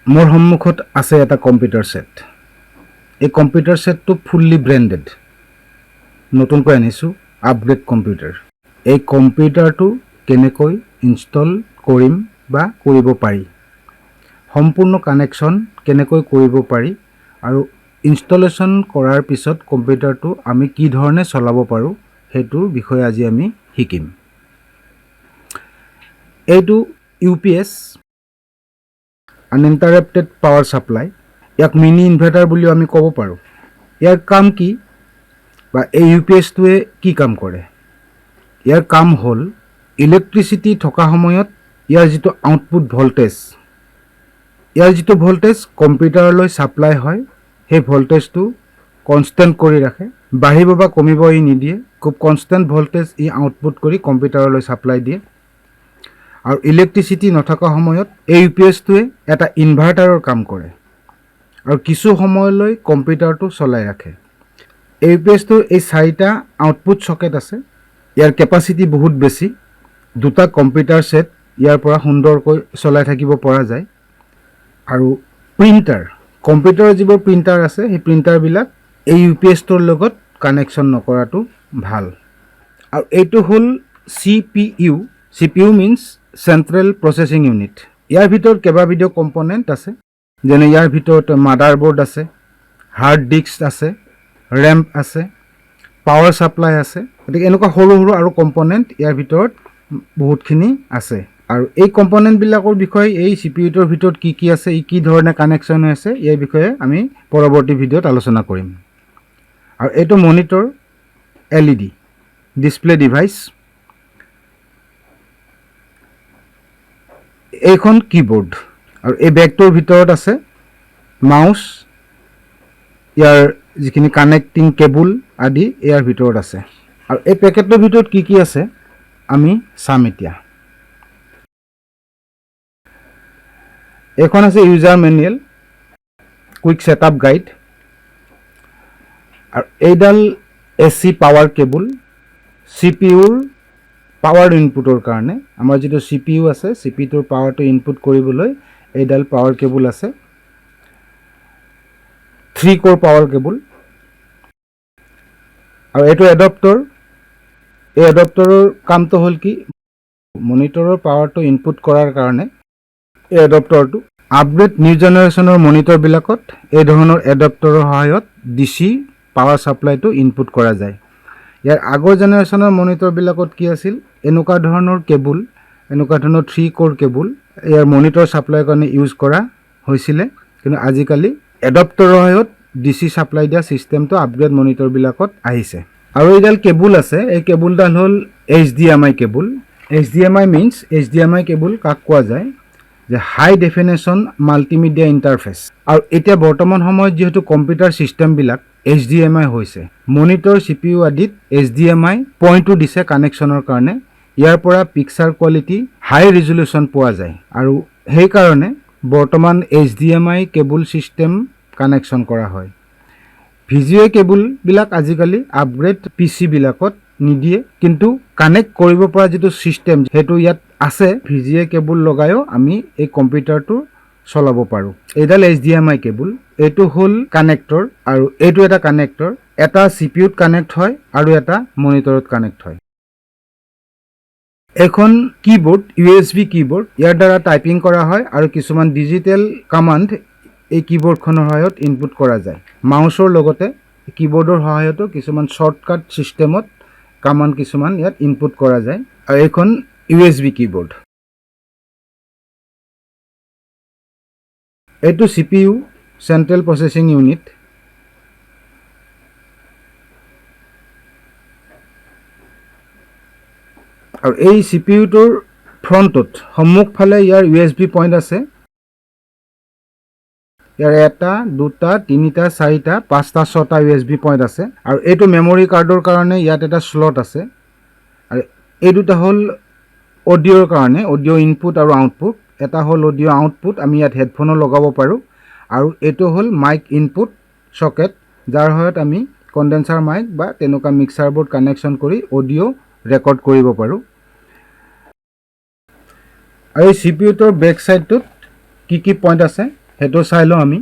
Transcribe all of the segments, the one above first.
মোৰ সন্মুখত আছে এটা কম্পিউটাৰ সেট এই কম্পিউটাৰ সেটটো ফুল্লি ব্ৰেন্ডেড নতুনকৈ আনিছোঁ আপগ্ৰেড কম্পিউটাৰ এই কম্পিউটাৰটো কেনেকৈ ইনষ্টল কৰিম বা কৰিব পাৰি সম্পূৰ্ণ কানেকশ্যন কেনেকৈ কৰিব পাৰি আৰু ইনষ্টলেশ্যন কৰাৰ পিছত কম্পিউটাৰটো আমি কি ধৰণে চলাব পাৰোঁ হেতুৰ বিষয়ে আজি আমি শিকিম এইটো UPS আনইণ্টাৰাপ্টেড পাৱাৰ সাপ্লাই ইয়াক মিনি ইনভাৰ্টাৰ বুলিও আমি ক'ব পাৰোঁ ইয়াৰ কাম কি বা এই UPSটোৱে কি কাম কৰে ইয়াৰ কাম হ'ল ইলেক্ট্ৰিচিটি থকা সময়ত ইয়াৰ যিটো আউটপুট ভোল্টেজ ইয়াৰ যিটো ভোল্টেজ কম্পিউটাৰলৈ সাপ্লাই হয় সেই ভোল্টেজটো কনষ্টেণ্ট কৰি ৰাখে বাঢ়িব বা কমিব ই নিদিয়ে খুব কনষ্টেণ্ট ভোল্টেজ ই আউটপুট কৰি কম্পিউটাৰলৈ সাপ্লাই দিয়ে আৰু ইলেক্ট্ৰিচিটি নথকা সময়ত এই UPSটোৱে এটা ইনভাৰ্টাৰৰ কাম কৰে আৰু কিছু সময়লৈ কম্পিউটাৰটো চলাই ৰাখে এই UPSটোৰ এই চাৰিটা আউটপুট সকেট আছে ইয়াৰ কেপাচিটি বহুত বেছি দুটা কম্পিউটাৰ সেট ইয়াৰ পৰা সুন্দৰকৈ চলাই থাকিব পৰা যায় আৰু প্ৰিন্টাৰ কম্পিউটাৰৰ যিবোৰ প্ৰিন্টাৰ আছে সেই প্ৰিন্টাৰবিলাক এই UPSটোৰ লগত কানেকশ্যন নকৰাটো ভাল আৰু এইটো হ'ল CPU মিন্স চেন্ট্ৰেল প্ৰসেছিং ইউনিট ইয়াৰ ভিতৰত কেইবাবিধ কম্পোনেন্ট আছে যেনে ইয়াৰ ভিতৰত মাদাৰবোৰ্ড আছে হাৰ্ড ডিস্ক আছে RAM আছে পাৱাৰ সাপ্লাই আছে গতিকে এনেকুৱা সৰু সৰু আৰু কম্পোনেন্ট ইয়াৰ ভিতৰত বহুতখিনি আছে আৰু এই কম্পোনেন্টবিলাকৰ বিষয়ে এই CPUটোৰ ভিতৰত কি আছে ই কি ধৰণে কানেকশ্যন হৈ আছে এই বিষয়ে আমি পৰৱৰ্তী ভিডিঅ'ত আলোচনা কৰিম আৰু এইটো মনিটৰ LED ডিসপ্লে ডিভাইস এইখন কিবোৰ্ড আৰু এই বেগটোৰ ভিতৰত আছে মাউস ইয়াৰ যিখিনি কানেক্টিং কেবল আদি ইয়াৰ ভিতৰত আছে আৰু এই পেকেটৰ ভিতৰত কি আছে আমি চাম এতিয়া এখন আছে user manual quick setup guide আৰু এইডাল AC পাৱাৰ কেবল CPUৰ পাৱাৰ ইনপুটৰ কাৰণে আমাৰ যেটো CPU আছে CPUটোৰ পাৱাৰটো ইনপুট কৰিবলৈ এইডাল পাৱাৰ কেবল আছে 3 কোৰ পাৱাৰ কেবল আৰু এটো এডাপ্টাৰ এই এডাপ্টাৰৰ কামটো হ'ল কি মনিটৰৰ পাৱাৰটো ইনপুট কৰাৰ কাৰণে এই এডাপ্টাৰটো আপগ্ৰেড নিউ জেনাৰেশনৰ মনিটৰ বিলাকত এই ধৰণৰ এডাপ্টাৰৰ সহায়ত DC পাৱাৰ সাপ্লাইটো ইনপুট কৰা যায় ইয়াৰ আগৰ জেনাৰেশনৰ মনিটৰ বিলাকত কি আছিল এনেকুৱা ধৰণৰ কেবল এনেকুৱা ধৰণৰ 3 কোৰ কেবল ইয়াৰ মনিটৰ সাপ্লাই কাৰণে ইউজ কৰা হৈছিল কিন্তু আজিকালি এডাপ্টাৰৰ সহায়ত DC সাপ্লাই দিয়া সিস্টেমটো আপগ্ৰেড মনিটৰ বিলাকত আহিছে আৰু এইডাল কেবল আছে এই কেবলডাল হ'ল HDMI cable HDMI means HDMI cable কাক কোৱা যায় যে হাই ডেফিনেশন মাল্টিমিডিয়া ইন্টাৰফেস আৰু এতিয়া বৰ্তমান সময়ত যেহেতু কম্পিউটাৰ সিস্টেম বিলাক HDMI হৈছে মনিটৰ CPU আদিত HDMI পইণ্টটো দিছে কানেকশ্যনৰ কাৰণে ইয়াৰ পৰা পিকচাৰ কোৱালিটি হাই ৰিজল্যুশন পোৱা যায় আৰু সেই কাৰণে বৰ্তমান HDMI কেবল সিস্টেম কানেকশ্যন কৰা হয় VGA কেবল বিলাক আজিকালি আপগ্ৰেড PC বিলাকত নিদিয়ে কিন্তু কানেক্ট কৰিব পৰা যেটো সিস্টেম হেতু ইয়াত আছে VGA কেবল লগায়ও আমি এই কম্পিউটাৰটো চলাব পাৰো এইডাল HDMI কেবল এটো হল কানেক্টৰ আৰু এটো এটা কানেক্টৰ এটা CPUত কানেক্ট হয় আৰু এটা মনিটৰত কানেক্ট হয় এখন কিবোৰ্ড USB কিবোৰ্ড ইয়াৰ দ্বাৰা টাইপিং কৰা হয় আৰু কিছুমান ডিজিটেল কমান্ড এই কিবোৰ্ডখনৰ সহায়ত ইনপুট কৰা যায় মাউসৰ লগতে কিবোৰ্ডৰ সহায়তো কিছুমান শৰ্টকাট সিস্টেমত কমান্ড কিছুমান ইয়াত ইনপুট কৰা যায় আৰু এখন USB কিবোৰ্ড এটো CPU চেন্ট্ৰেল প্ৰসেছিং ইউনিট আৰু এই CPUটোৰ ফ্ৰণ্টত সম্মুখ ফালে ইয়াৰ USB পইণ্ট আছে ইয়াৰ এটা দুটা তিনিটা চাৰিটা পাঁচটা ছটা USB পইণ্ট আছে আৰু এইটো মেমৰি কাৰ্ডৰ কাৰণে ইয়াত এটা স্লট আছে আৰু এই দুটা হল অডিওৰ কাৰণে অডিও ইনপুট আৰু আউটপুট এটা হল অডিও আউটপুট আমি ইয়াত হেডফোনো লগাব পাৰো আৰু এটো হল মাইক ইনপুট সকেট যাৰ সহায়ত আমি কন্ডেন্সাৰ মাইক বা তেনেকুৱা মিক্সাৰ বোৰ্ড কানেকশ্যন কৰি অডিও ৰেকৰ্ড কৰিব পাৰো আৰু CPU টোৰ বেক সাইডটোত কি পইণ্ট আছে সেইটো চাই লওঁ আমি।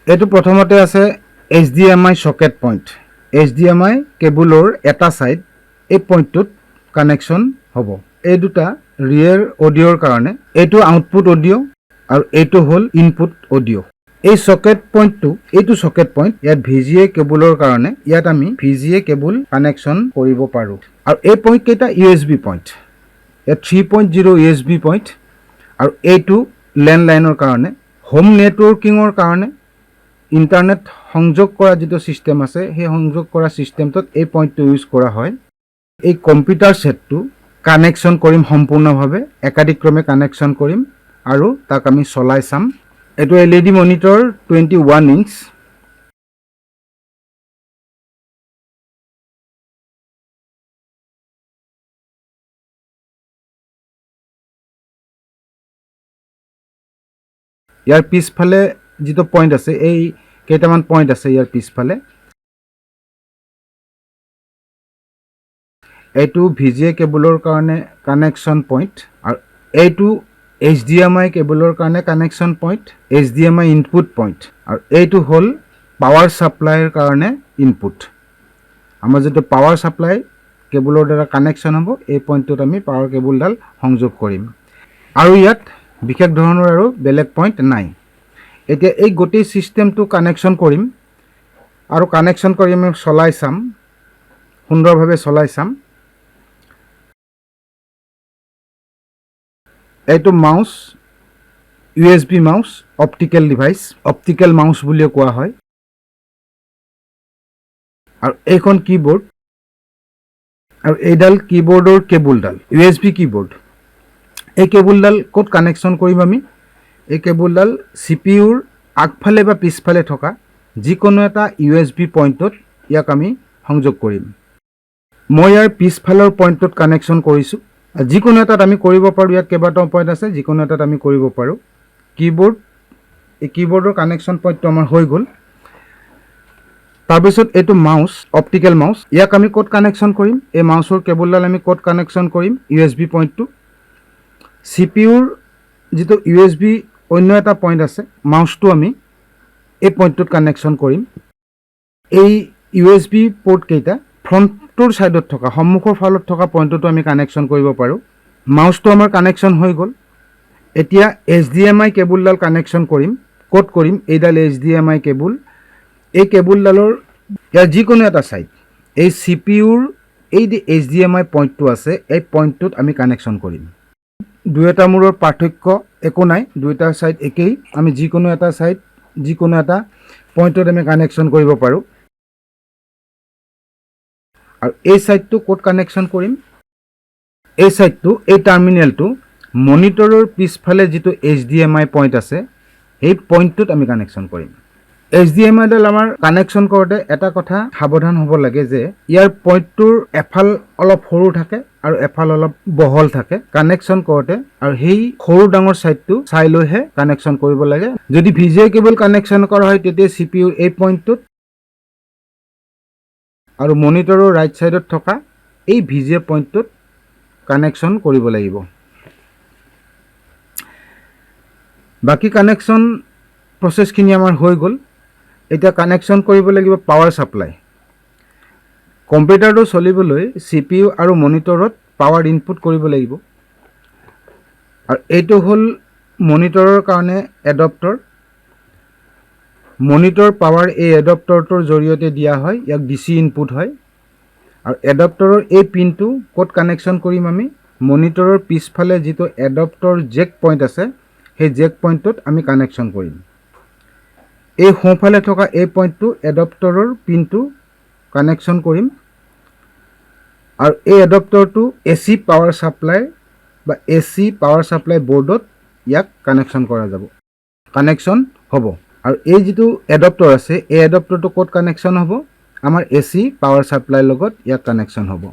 এইটো প্ৰথমতে আছে HDMI সকেট পইণ্ট। HDMI কেবুলৰ এটা ছাইড এই পইণ্টটোত কানেকশ্যন হ'ব। এই দুটা ৰিয়েৰ অডিঅ'ৰ কাৰণে, এইটো আউটপুট অডিঅ' আৰু এইটো হ'ল ইনপুট অডিঅ'। এই সকেট পইণ্টটো, এইটো সকেট পইণ্ট, ইয়াত VGA কেবুলৰ কাৰণে ইয়াত আমি VGA কেবুল কানেকশ্যন কৰিব পাৰোঁ। আৰু এই পইণ্ট কেইটা USB পইণ্ট, ইয়াত 3.0 USB পইণ্ট, আৰু এইটো লেণ্ডলাইনৰ কাৰণে। হোম নেটৱৰ্কিঙৰ কাৰণে ইণ্টাৰনেট সংযোগ কৰা যিটো ছিষ্টেম আছে, সেই সংযোগ কৰা ছিষ্টেমটোত এই পইণ্টটো ইউজ কৰা হয়। এই কম্পিউটাৰ ছেটটো কানেকশ্যন কৰিম সম্পূৰ্ণভাৱে, একাধিক্ৰমে কানেকশ্যন কৰিম আৰু তাক আমি চলাই চাম। এইটো LED মনিটৰ 21 ইঞ্চ। ইয়াৰ পিছফালে যিটো পইণ্ট আছে, এই কেইটামান পইণ্ট আছে ইয়াৰ পিছফালে। এইটো VGA কেবুলৰ কাৰণে কানেকশ্যন পইণ্ট, আৰু এইটো HDMI কেবুলৰ কাৰণে connection point, HDMI input point, আৰু এইটো হ'ল পাৱাৰ ছাপ্লাইৰ কাৰণে ইনপুট। আমাৰ যিটো পাৱাৰ ছাপ্লাই কেবুলৰ দ্বাৰা কানেকশ্যন হ'ব, এই পইণ্টটোত আমি পাৱাৰ কেবুলডাল সংযোগ কৰিম। আৰু ইয়াত বিশেষ ধৰণৰ আৰু বেলেগ পইণ্ট নাই। এতিয়া এই গোটেই ছিষ্টেমটো কানেকশ্যন কৰিম, আৰু কানেকশ্যন কৰি আমি চলাই চাম, সুন্দৰভাৱে চলাই চাম। এইটো mouse, USB mouse, optical device, optical mouse বুলিও কোৱা হয়। আৰু এইখন কীবৰ্ড, আৰু এইডাল কীবৰ্ডৰ কেবুলডাল USB কীবৰ্ড। এই কেবুলডাল ক'ত কানেকশ্যন কৰিম আমি? এই কেবুলডাল CPUৰ আগফালে বা পিছফালে থকা যিকোনো এটা USB পইণ্টত ইয়াক আমি সংযোগ কৰিম। মই ইয়াৰ পিছফালৰ পইণ্টটোত কানেকশ্যন কৰিছোঁ। যিকোনো এটাত আমি কৰিব পাৰোঁ, ইয়াত কেইবাটাও পইণ্ট আছে, যিকোনো এটাত আমি কৰিব পাৰোঁ। কীবৰ্ড, এই কীবৰ্ডৰ কানেকশ্যন পইণ্টটো আমাৰ হৈ গ'ল। তাৰপিছত এইটো মাউচ, অপটিকেল মাউচ, ইয়াক আমি ক'ত কানেকশ্যন কৰিম? এই মাউচৰ কেবুলডাল আমি ক'ত কানেকশ্যন কৰিম? USB পইণ্টটো। CPUৰ যিটো USB অন্য এটা পইণ্ট আছে, মাউচটো আমি এই পইণ্টটোত কানেকশ্যন কৰিম। এই USB পৰ্ট কেইটা ফ্ৰণ্টটোৰ ছাইডত থকা, সন্মুখৰ ফালত থকা পইণ্টটো আমি কানেকশ্যন কৰিব পাৰোঁ। মাউচটো আমাৰ কানেকশ্যন হৈ গ'ল। এতিয়া HDMI কেবুলডাল কানেকশ্যন কৰিম। ক'ত কৰিম? এইডাল HDMI কেবুল। এই কেবুলডালৰ ইয়াৰ যিকোনো এটা ছাইড, এই CPUৰ এই যে HDMI পইণ্টটো আছে, এই পইণ্টটোত আমি কানেকশ্যন কৰিম। দুয়োটা মূৰৰ পাৰ্থক্য একো নাই, দুয়োটা ছাইড একেই। আমি যিকোনো এটা ছাইড, যিকোনো এটা পইণ্টত আমি কানেকশ্যন কৰিব পাৰোঁ। আৰু এই ছাইডটো ক'ত কানেকশ্যন কৰিম? এই ছাইডটো, এই টাৰ্মিনেলটো মনিটৰৰ পিছফালে যিটো HDMI পইণ্ট আছে, সেই পইণ্টটোত আমি কানেকশ্যন কৰিম। HDMIডাল আমাৰ কানেকশ্যন কৰোঁতে এটা কথা সাৱধান হ'ব লাগে যে ইয়াৰ পইণ্টটোৰ এফাল অলপ সৰু থাকে আৰু এফাল অলপ বহল থাকে কানেকশ্যন কৰোঁতে, আৰু সেই সৰু ডাঙৰ ছাইডটো চাই লৈহে কানেকশ্যন কৰিব লাগে। যদি VGA কেবল কানেকশ্যন কৰা হয়, তেতিয়া CPUৰ এই পইণ্টটোত আৰু মনিটৰৰ ৰাইট ছাইডত থকা এই VGA পইণ্টটোত কানেকশ্যন কৰিব লাগিব। বাকী কানেকশ্যন প্ৰচেছখিনি আমাৰ হৈ গ'ল। এতিয়া কানেকশ্যন কৰিব লাগিব পাৱাৰ ছাপ্লাই। কম্পিউটাৰটো চলিবলৈ CPU আৰু মনিটৰত পাৱাৰ ইনপুট কৰিব লাগিব। আৰু এইটো হ'ল মনিটৰৰ কাৰণে এডপ্টৰ। মনিটৰ পাৱাৰ এই এডপ্টৰটোৰ জৰিয়তে দিয়া হয়, ইয়াক DC ইনপুট হয়। আৰু এডপ্টৰৰ এই পিনটো ক'ত কানেকশ্যন কৰিম আমি? মনিটৰৰ পিছফালে যিটো এডপ্টৰ জেক পইণ্ট আছে, সেই জেক পইণ্টটোত আমি কানেকশ্যন কৰিম। এই সোঁফালে থকা এই পইণ্টটো এডপ্টৰৰ পিনটো কানেকশ্যন কৰিম। আৰু এই এডপ্টৰটো AC পাৱাৰ ছাপ্লাই বা AC পাৱাৰ ছাপ্লাই বৰ্ডত ইয়াক কানেকশ্যন কৰা যাব, কানেকশ্যন হ'ব। আৰু এই যিটো এডপ্টৰ আছে, এই এডপ্টৰটো ক'ত কানেকশ্যন হ'ব? আমাৰ AC পাৱাৰ ছাপ্লাইৰ লগত ইয়াক কানেকশ্যন হ'ব।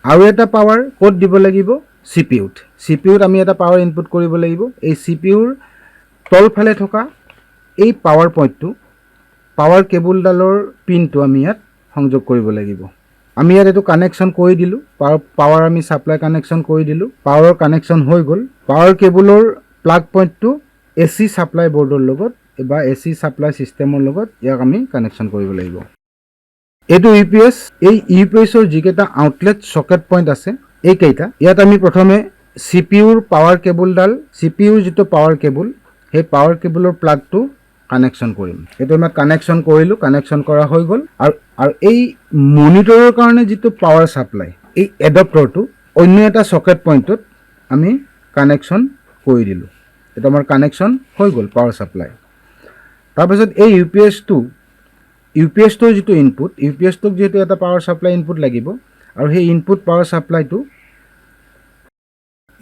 আৰু এটা পাৱাৰ ক'ত দিব লাগিব? CPUত। CPUত আমি এটা পাৱাৰ ইনপুট কৰিব লাগিব। এই CPUৰ তলফালে থকা এই পাৱাৰ পইণ্টটো, পাৱাৰ কেবুলডালৰ পিনটো আমি ইয়াত সংযোগ কৰিব লাগিব। আমি ইয়াত এইটো কানেকশ্যন কৰি দিলোঁ, পাৱাৰ আমি ছাপ্লাই কানেকশ্যন কৰি দিলোঁ। পাৱাৰৰ কানেকশ্যন হৈ গ'ল। পাৱাৰ কেবুলৰ প্লাগ পইণ্টটো AC ছাপ্লাই বৰ্ডৰ লগত বা AC ছাপ্লাই ছিষ্টেমৰ লগত ইয়াক আমি কানেকশ্যন কৰিব লাগিব। এইটো UPS, এই UPSৰ যিকেইটা আউটলেট চকেট পইণ্ট আছে এইকেইটা, ইয়াত আমি প্ৰথমে CPUৰ পাৱাৰ কেবুলডাল, CPUৰ যিটো পাৱাৰ কেবুল, সেই পাৱাৰ কেবুলৰ প্লাগটো কানেকশ্যন কৰিম। এইটো আমি কানেকশ্যন কৰিলোঁ, কানেকশ্যন কৰা হৈ গ'ল। আৰু এই মনিটৰৰ কাৰণে যিটো পাৱাৰ ছাপ্লাই, এই এডপ্টৰটো অন্য এটা চকেট পইণ্টত আমি কানেকশ্যন কৰি দিলোঁ। এইটো আমাৰ কানেকশ্যন হৈ গ'ল পাৱাৰ ছাপ্লাই। তাৰপিছত এই UPS-টোৰ যিটো ইনপুট, UPS-টোক যিহেতু এটা পাৱাৰ ছাপ্লাই ইনপুট লাগিব, আৰু সেই ইনপুট পাৱাৰ ছাপ্লাইটো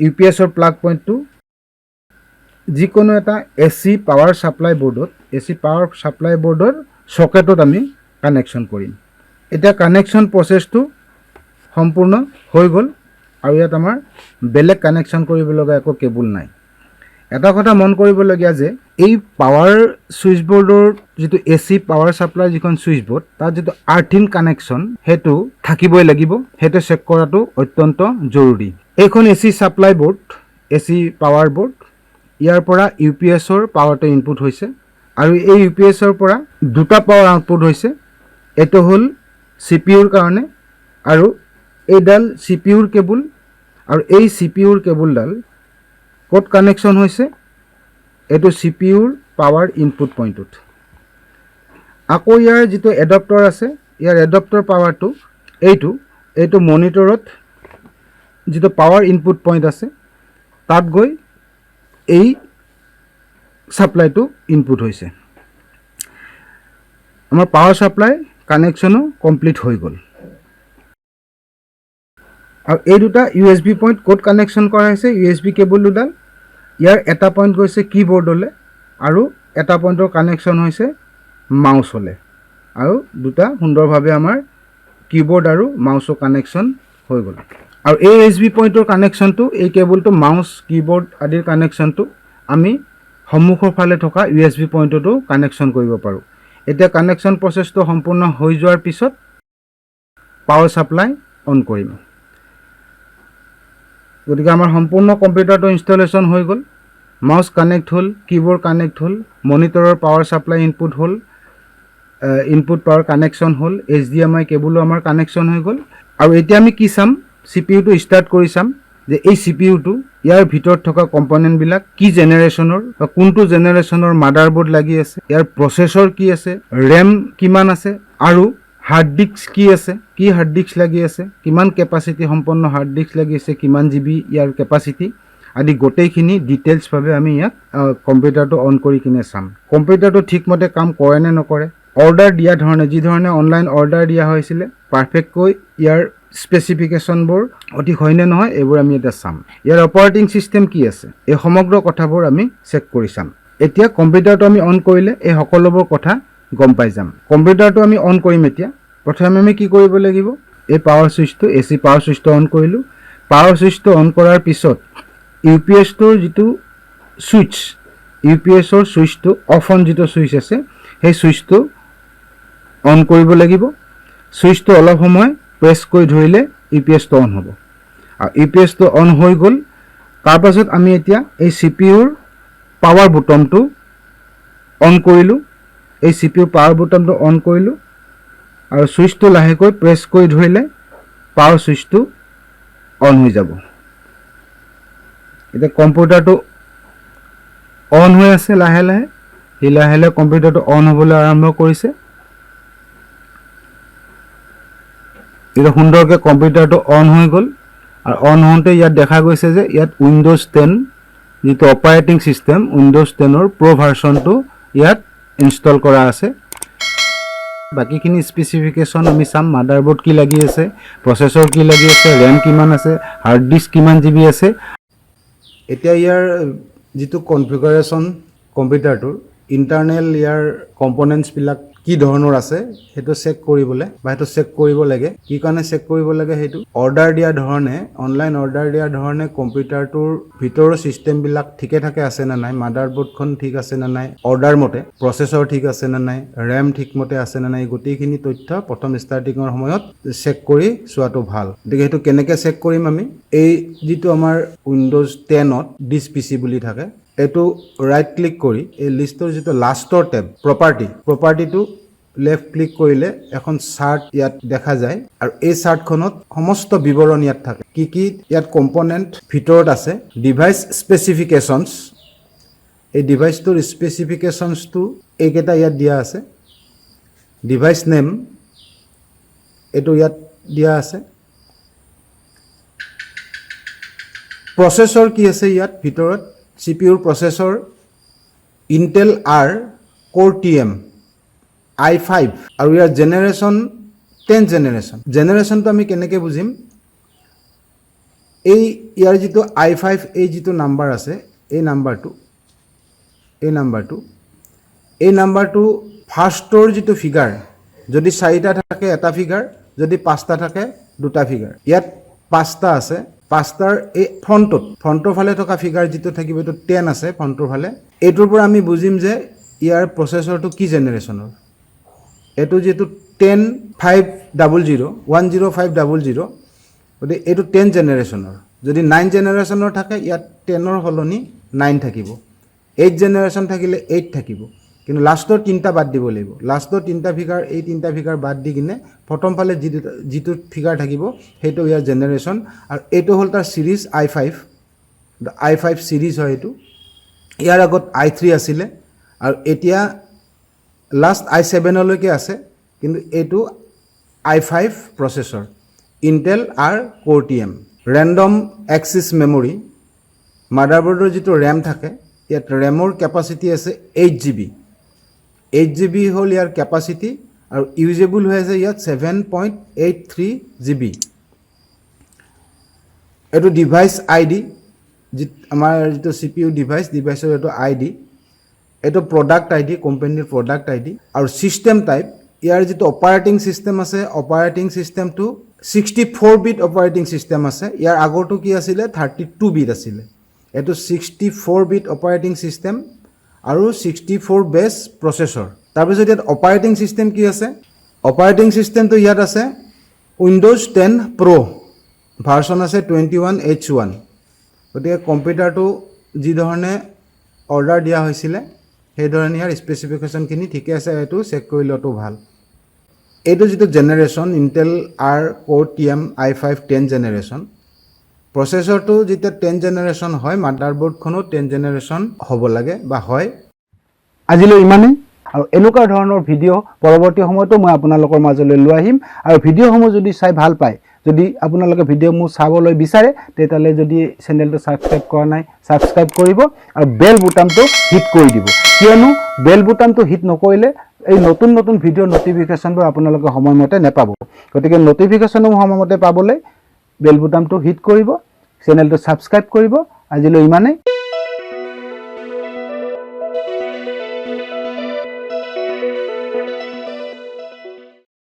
UPS-ৰ প্লাগ পইণ্টটো যিকোনো এটা AC পাৱাৰ ছাপ্লাই বৰ্ডত, AC পাৱাৰ ছাপ্লাই বৰ্ডৰ চকেটত আমি কানেকশ্যন কৰিম। এতিয়া কানেকশ্যন প্ৰচেছটো সম্পূৰ্ণ হৈ গ'ল, আৰু ইয়াত আমাৰ বেলেগ কানেকশ্যন কৰিব লগা একো কেবুল নাই। এটা কথা মন কৰিবলগীয়া যে এই পাৱাৰ ছুইচ বৰ্ডৰ যিটো AC পাৱাৰ ছাপ্লাই যিখন ছুইচ বৰ্ড, তাত যিটো আৰ্থিন কানেকশ্যন সেইটো থাকিবই লাগিব, সেইটো চেক কৰাটো অত্যন্ত জৰুৰী। এইখন AC supply board, AC power board, ইয়াৰ পৰা UPS-ৰ পাৱাৰটো ইনপুট হৈছে, আৰু এই UPS-ৰ পৰা দুটা পাৱাৰ আউটপুট হৈছে। এইটো হ'ল CPUৰ কাৰণে, আৰু এইডাল CPUৰ কেবুল, আৰু এই CPUৰ কেবুলডাল ক'ত কানেকশ্যন হৈছে? এইটো CPUৰ পাৱাৰ ইনপুট পইণ্টত। আকৌ ইয়াৰ যিটো এডপ্টৰ আছে, ইয়াৰ এডপ্টৰ পাৱাৰটো এইটো মনিটৰত যিটো পাৱাৰ ইনপুট পইণ্ট আছে তাত গৈ এই ছাপ্লাইটো ইনপুট হৈছে। আমাৰ পাৱাৰ ছাপ্লাই কানেকশ্যনো কমপ্লিট হৈ গ'ল। আৰু এই দুটা USB পইণ্ট ক'ত কানেকশ্যন কৰা হৈছে? USB কেবুল দুডাল, ইয়াৰ এটা পইণ্ট গৈছে কীবৰ্ডলৈ, আৰু এটা পইণ্টৰ কানেকশ্যন হৈছে মাউচলৈ, আৰু দুটা সুন্দৰভাৱে আমাৰ কীবৰ্ড আৰু মাউচৰ কানেকশ্যন হৈ গ'ল। আৰু এই USB পইণ্টৰ কানেকশ্যনটো, এই কেবুলটো মাউচ, কীবৰ্ড আদিৰ কানেকশ্যনটো আমি সন্মুখৰ ফালে থকা USB পইণ্টতো কানেকশ্যন কৰিব পাৰোঁ। এতিয়া কানেকশ্যন প্ৰচেছটো সম্পূৰ্ণ হৈ যোৱাৰ পিছত পাৱাৰ ছাপ্লাই অন কৰিম। গতিকে আমাৰ সম্পূৰ্ণ কম্পিউটাৰটো ইনষ্টলেশ্যন হৈ গ'ল, মাউচ কানেক্ট হ'ল, কীবৰ্ড কানেক্ট হ'ল, মনিটৰৰ পাৱাৰ ছাপ্লাই ইনপুট হ'ল, ইনপুট পাৱাৰ কানেকশ্যন হ'ল, HDMI কেবুলো আমাৰ কানেকশ্যন হৈ গ'ল। আৰু এতিয়া আমি কি চাম? CPUটো ষ্টাৰ্ট কৰি চাম যে এই CPUটো, ইয়াৰ ভিতৰত থকা কম্পনেণ্টবিলাক কি জেনেৰেশ্যনৰ বা কোনটো জেনেৰেশ্যনৰ মাদাৰবোৰ্ড লাগি আছে, ইয়াৰ প্ৰচেছৰ কি আছে, ৰেম কিমান আছে, আৰু হাৰ্ড ডিস্ক কি আছে, কি হাৰ্ড ডিস্ক লাগি আছে, কিমান কেপাচিটি সম্পন্ন হাৰ্ড ডিস্ক লাগি আছে, কিমান GB ইয়াৰ কেপাচিটি আদি গোটেইখিনি ডিটেইলছভাৱে আমি ইয়াক কম্পিউটাৰটো অন কৰি কিনে চাম। কম্পিউটাৰটো ঠিকমতে কাম কৰে নে নকৰে, অৰ্ডাৰ দিয়া ধৰণে, যি ধৰণে অনলাইন অৰ্ডাৰ দিয়া হৈছিলে পাৰফেক্টকৈ ইয়াৰ স্পেচিফিকেশ্যনবোৰ অতি হয়নে নহয়, এইবোৰ আমি এতিয়া চাম। ইয়াৰ অপাৰেটিং ছিষ্টেম কি আছে, এই সমগ্ৰ কথাবোৰ আমি চেক কৰি চাম। এতিয়া কম্পিউটাৰটো আমি অন কৰিলে এই সকলোবোৰ কথা গম পাই যাম। কম্পিউটাৰটো আমি অন কৰিম। এতিয়া প্ৰথমে আমি কি কৰিব লাগিব? এই পাৱাৰ ছুইচটো, AC পাৱাৰ ছুইচটো অন কৰিলোঁ। পাৱাৰ ছুইচটো অন কৰাৰ পিছত UPS-টোৰ যিটো ছুইচ, UPS-ৰ ছুইচটো অফ অন যিটো ছুইচ আছে, সেই ছুইচটো অন কৰিব লাগিব। ছুইচটো অলপ সময় প্ৰেছ কৰি ধৰিলে UPS-টো অন হ'ব, আৰু UPS-টো অন হৈ গ'ল। তাৰপাছত আমি এতিয়া এই CPUৰ পাৱাৰ বুটামটো অন কৰিলোঁ। এই CPU পাৱাৰ বুটামটো অন কৰিলোঁ, আৰু ছুইচটো লাহেকৈ প্ৰেছ কৰি ধৰিলে পাৱাৰ ছুইচটো অন হৈ যাব। এতিয়া কম্পিউটাৰটো অন হৈ আছে লাহে লাহে, সি লাহে লাহে কম্পিউটাৰটো অন হ'বলৈ আৰম্ভ কৰিছে। এতিয়া সুন্দৰকৈ কম্পিউটাৰটো অন হৈ গ'ল, আৰু অন হওঁতে ইয়াত দেখা গৈছে যে ইয়াত Windows 10 যিটো অপাৰেটিং ছিষ্টেম, Windows 10ৰ প্ৰ' ভাৰ্চনটো ইয়াত ইনষ্টল কৰা আছে। বাকীখিনি স্পেচিফিকেশ্যন আমি চাম। মাদাৰবোৰ্ড কি লাগি আছে, প্ৰচেছৰ কি লাগি আছে, ৰেম কিমান আছে, হাৰ্ড ডিস্ক কিমান GB আছে। এতিয়া ইয়াৰ যিটো কনফিগাৰেশ্যন, কম্পিউটাৰটোৰ ইণ্টাৰনেল ইয়াৰ কম্পনেণ্টছবিলাক কি ধৰণৰ আছে সেইটো চেক কৰিবলৈ, বা সেইটো চেক কৰিব লাগে। কি কাৰণে চেক কৰিব লাগে? সেইটো অৰ্ডাৰ দিয়া ধৰণে, অনলাইন অৰ্ডাৰ দিয়া ধৰণে কম্পিউটাৰটোৰ ভিতৰৰ ছিষ্টেমবিলাক ঠিকে থাকে আছে নে নাই, মাদাৰবোৰ্ডখন ঠিক আছে নে নাই, অৰ্ডাৰ মতে প্ৰচেছৰ ঠিক আছে নে নাই, ৰেম ঠিকমতে আছে নে নাই, এই গোটেইখিনি তথ্য প্ৰথম ষ্টাৰ্টিঙৰ সময়ত চেক কৰি চোৱাটো ভাল। গতিকে সেইটো কেনেকৈ চেক কৰিম আমি? এই যিটো আমাৰ Windows 10ত ডিছ PC বুলি থাকে, এইটো ৰাইট ক্লিক কৰি এই লিষ্টৰ যিটো লাষ্টৰ টেব প্ৰপাৰ্টিটো লেফ্ট ক্লিক কৰিলে এখন চাৰ্ট ইয়াত দেখা যায় আৰু এই চাৰ্টখনত সমস্ত বিৱৰণ ইয়াত থাকে কি ইয়াত কম্পোনেণ্ট ভিতৰত আছে ডিভাইচ স্পেচিফিকেশ্যনছ এই ডিভাইচটোৰ স্পেচিফিকেশ্যনছটো এইকেইটা ইয়াত দিয়া আছে ডিভাইচ নেম এইটো ইয়াত দিয়া আছে প্ৰচেছৰ কি আছে ইয়াত ভিতৰত CPU processor Intel R Core TM i5 আৰু ইয়াৰ জেনেৰেশ্যন 10 জেনেৰেশ্যনটো আমি কেনেকৈ বুজিম এই ইয়াৰ যিটো i5 এই যিটো নাম্বাৰ আছে এই নাম্বাৰটো ফাৰ্ষ্টৰ যিটো ফিগাৰ যদি 4টা থাকে এটা ফিগাৰ যদি 5টা থাকে দুটা ফিগাৰ ইয়াত 5টা আছে 5টাৰ এই ফ্ৰণ্টৰ ফালে থকা ফিগাৰ যিটো থাকিব এইটো 10 আছে ফ্ৰণ্টৰ ফালে এইটোৰ পৰা আমি বুজিম যে ইয়াৰ প্ৰচেছৰটো কি জেনেৰেশ্যনৰ এইটো যেটো 10500 গতিকে এইটো 10 জেনেৰেশ্যনৰ যদি 9 জেনেৰেশ্যনৰ থাকে ইয়াত 10ৰ সলনি 9 থাকিব 8 জেনেৰেশ্যন থাকিলে 8 থাকিব কিন্তু লাষ্টৰ 3টা বাদ দিব লাগিব লাষ্টৰ 3টা ফিগাৰ এই 3টা ফিগাৰ বাদ দি কিনে প্ৰথম ফালে যিটো ফিগাৰ থাকিব সেইটো ইয়াৰ জেনেৰেশ্যন আৰু এইটো হ'ল তাৰ সিৰিজ i5 সিৰিজ হয় এইটো ইয়াৰ আগত i3 আছিলে আৰু এতিয়া লাষ্ট i7 লৈকে আছে কিন্তু এইটো i5 processor Intel R Core TM random access memory মাদাৰবোৰ্ডৰ যিটো RAM থাকে ইয়াত RAMৰ কেপাচিটি আছে 8GB হ'ল ইয়াৰ কেপাচিটি আৰু ইউজেবল হৈ আছে ইয়াত 7.83GB এইটো ডিভাইচ ID আমাৰ যিটো CPU ডিভাইচৰ এইটো ID এইটো প্ৰডাক্ট ID কোম্পানীৰ প্ৰডাক্ট ID আৰু সিস্টেম টাইপ ইয়াৰ যিটো অপাৰেটিং সিস্টেম আছে অপাৰেটিং সিস্টেমটো 64 বিট অপাৰেটিং সিস্টেম আছে ইয়াৰ আগৰটো কি আছিল 32 বিট আছিল এটো 64 বিট অপাৰেটিং সিস্টেম আৰু 64 বেস প্ৰচেছৰ তাৰপিছত ইয়াত অপাৰেটিং সিস্টেম কি আছে অপাৰেটিং সিস্টেমটো ইয়াত আছে উইন্ডোজ 10 Pro ভাৰ্সন আছে 21H1 গতিকে কম্পিউটাৰটো যি ধৰণে অৰ্ডাৰ দিয়া হৈছিল সেই ধৰণে ইয়াৰ স্পেচিফিকেশনখিনি ঠিকে আছে এটো চেক কৰি লটো ভাল এইটো যেটো generation Intel R Core TM i5 10 generation প্ৰচেছৰটো যেটা 10 জেনেৰেশ্যন হয় মাদাৰবোৰ্ডখনো 10 জেনেৰেশ্যন হ'ব লাগে বা হয় আজিলৈ ইমানে আৰু এনেকুৱা ধৰণৰ ভিডিও পৰৱৰ্তী সময়তো মই আপোনালোকৰ মাজলৈ লৈ আহিম আৰু ভিডিওসমূহ যদি চাই ভাল পায় যদি আপোনালোকে ভিডিওসমূহ চাবলৈ বিচাৰে তেতিয়ালে যদি চেনেলটো সাবস্ক্ৰাইব কৰা নাই সাবস্ক্ৰাইব কৰিব আৰু বেল বুটামটো হিট কৰি দিব কিয়নো বেল বুটামটো হিট নকৰিলে এই নতুন ভিডিও নটিফিকেশনবোৰ আপোনালোকে সময়মতে নেপাব গতিকে নটিফিকেশনবোৰ সময়মতে পাবলৈ বেল বুটামটো হিট কৰিব চেনেলটো সাবস্ক্ৰাইব কৰিব আজিলৈ ইমানে